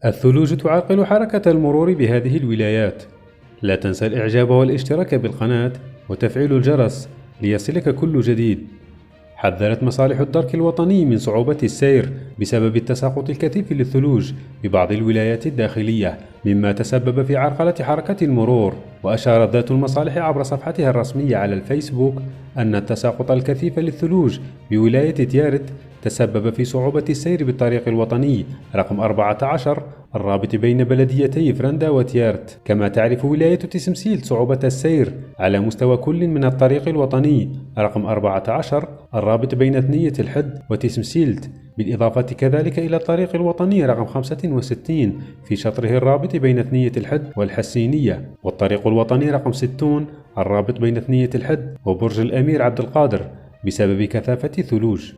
الثلوج تعرقل حركة المرور بهذه الولايات. لا تنسى الإعجاب والاشتراك بالقناة وتفعيل الجرس ليصلك كل جديد. حذرت مصالح الدرك الوطني من صعوبة السير بسبب التساقط الكثيف للثلوج ببعض الولايات الداخلية، مما تسبب في عرقلة حركة المرور. وأشارت ذات المصالح عبر صفحتها الرسمية على الفيسبوك أن التساقط الكثيف للثلوج بولاية تيارت تسبب في صعوبة السير بالطريق الوطني رقم 14 الرابط بين بلديتي فرندا وتيارت. كما تعرف ولاية تسمسيلت صعوبة السير على مستوى كل من الطريق الوطني رقم 14 الرابط بين ثنية الحد وتسمسيلت، بالإضافة كذلك إلى الطريق الوطني رقم 65 في شطره الرابط بين ثنية الحد والحسينية، والطريق الوطني رقم 60 الرابط بين ثنية الحد وبرج الأمير عبد القادر بسبب كثافة ثلوج.